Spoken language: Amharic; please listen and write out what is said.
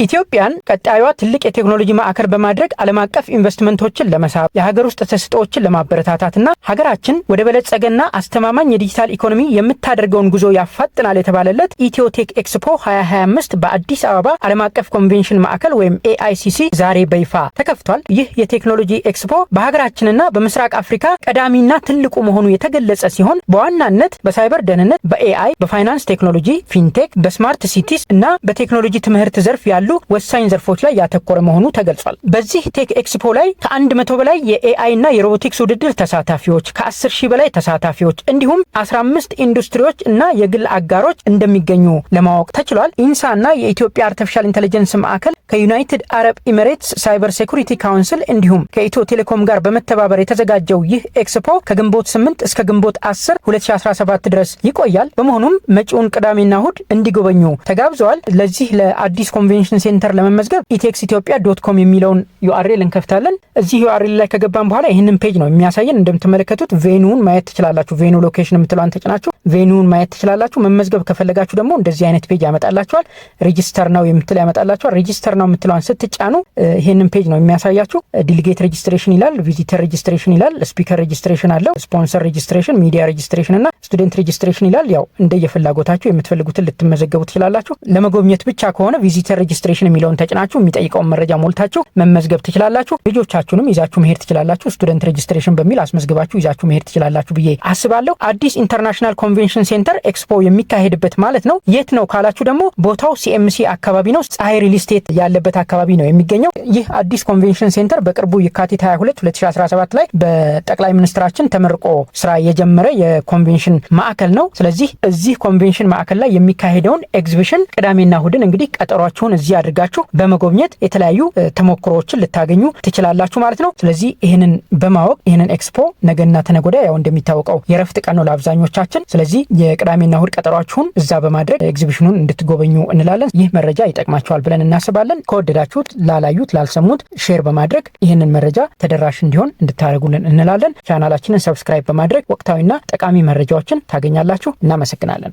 ኢትዮጵያን ቀጣዩዋ ትልቅ የቴክኖሎጂ ማዕከል በማድረግ ዓለም አቀፍ ኢንቨስትመንቶችን ለመሳብ የሀገር ውስጥ ተስጦችን ለማበረታታትና ሀገራችን ወደ በለጸገና አስተማማኝ የዲጂታል ኢኮኖሚ የምታደርገውን ጉዞ ያፋጥናል የተባለለት ኢትዮቴክ ኤክስፖ 2025 በአዲስ አበባ ዓለም አቀፍ ኮንቬንሽን ማዕከል ወይም ኤአይሲሲ ዛሬ በይፋ ተከፍቷል። ይህ የቴክኖሎጂ ኤክስፖ በሀገራችንና በምስራቅ አፍሪካ ቀዳሚና ትልቁ መሆኑ የተገለጸ ሲሆን በዋናነት በሳይበር ደህንነት፣ በኤአይ፣ በፋይናንስ ቴክኖሎጂ፣ ፊንቴክ፣ በስማርት ሲቲስ እና በቴክኖሎጂ ትምህርት ዘርፍ ያሉ ወሳኝ ዘርፎች ላይ ያተኮረ መሆኑ ተገልጿል። በዚህ ቴክ ኤክስፖ ላይ ከ100 በላይ የኤአይ እና የሮቦቲክስ ውድድር ተሳታፊዎች፣ ከ10,000 በላይ ተሳታፊዎች እንዲሁም 15 ኢንዱስትሪዎች እና የግል አጋሮች እንደሚገኙ ለማወቅ ተችሏል። ኢንሳ እና የኢትዮጵያ አርቲፊሻል ኢንተለጀንስ ማዕከል ከዩናይትድ አረብ ኤሚሬትስ ሳይበር ሴኩሪቲ ካውንስል እንዲሁም ከኢትዮ ቴሌኮም ጋር በመተባበር የተዘጋጀው ይህ ኤክስፖ ከግንቦት 8 እስከ ግንቦት 10 2017 ድረስ ይቆያል። በመሆኑም መጪውን ቅዳሜና እሁድ እንዲጎበኙ ተጋብዘዋል። ለዚህ ለአዲስ ኮንቬንሽን ሴንተር ለመመዝገብ etexethiopia.com የሚለውን ዩአርኤል እንከፍታለን። እዚህ ዩአርኤል ላይ ከገባን በኋላ ይህንን ፔጅ ነው የሚያሳየን። እንደምትመለከቱት ቬኑን ማየት ትችላላችሁ። ቬኑ ሎኬሽን የምትለዋን ተጭናችሁ ቬኑን ማየት ትችላላችሁ። መመዝገብ ከፈለጋችሁ ደግሞ እንደዚህ አይነት ፔጅ ያመጣላችኋል። ሬጂስተር ነው የምትል ያመጣላችኋል። ሬጂስተር ነው የምትለዋን ስትጫኑ ይህንን ፔጅ ነው የሚያሳያችሁ። ዲሊጌት ሬጂስትሬሽን ይላል፣ ቪዚተር ሬጂስትሬሽን ይላል፣ ስፒከር ሬጂስትሬሽን አለው፣ ስፖንሰር ሬጂስትሬሽን፣ ሚዲያ ሬጂስትሬሽን እና ስቱደንት ሬጂስትሬሽን ይላል። ያው እንደየፍላጎታችሁ የምትፈልጉትን ልትመዘገቡ ትችላላችሁ። ለመጎብኘት ብቻ ከሆነ ቪዚተር ሬጂስትሬሽን የሚለውን ተጭናችሁ የሚጠይቀውን መረጃ ሞልታችሁ መመዝገብ ትችላላችሁ። ልጆቻችሁንም ይዛችሁ መሄድ ትችላላችሁ። ስቱደንት ሬጂስትሬሽን በሚል አስመዝግባችሁ ይዛችሁ መሄድ ትችላላችሁ ብዬ አስባለሁ። አዲስ ኢንተርናሽናል ኮንቬንሽን ሴንተር ኤክስፖ የሚካሄድበት ማለት ነው። የት ነው ካላችሁ ደግሞ ቦታው ሲኤምሲ አካባቢ ነው። ፀሐይ ሪል ስቴት ያለበት አካባቢ ነው የሚገኘው። ይህ አዲስ ኮንቬንሽን ሴንተር በቅርቡ የካቲት 22 2017 ላይ በጠቅላይ ሚኒስትራችን ተመርቆ ስራ የጀመረ የኮንቬንሽን ማዕከል ነው። ስለዚህ እዚህ ኮንቬንሽን ማዕከል ላይ የሚካሄደውን ኤግዚቢሽን ቅዳሜና እሁድን እንግዲህ ቀጠሯችሁን እዚህ አድርጋችሁ በመጎብኘት የተለያዩ ተሞክሮዎችን ልታገኙ ትችላላችሁ ማለት ነው። ስለዚህ ይህንን በማወቅ ይህንን ኤክስፖ ነገና ተነጎዳ ያው እንደሚታወቀው የረፍት ቀን ነው ለአብዛኞቻችን። ስለዚህ የቅዳሜና እሁድ ቀጠሯችሁን እዛ በማድረግ ኤግዚቢሽኑን እንድትጎበኙ እንላለን። ይህ መረጃ ይጠቅማችኋል ብለን እናስባለን። ከወደዳችሁት ላላዩት ላልሰሙት ሼር በማድረግ ይህንን መረጃ ተደራሽ እንዲሆን እንድታደርጉልን እንላለን። ቻናላችንን ሰብስክራይብ በማድረግ ወቅታዊና ጠቃሚ መረጃዎችን ታገኛላችሁ። እናመሰግናለን።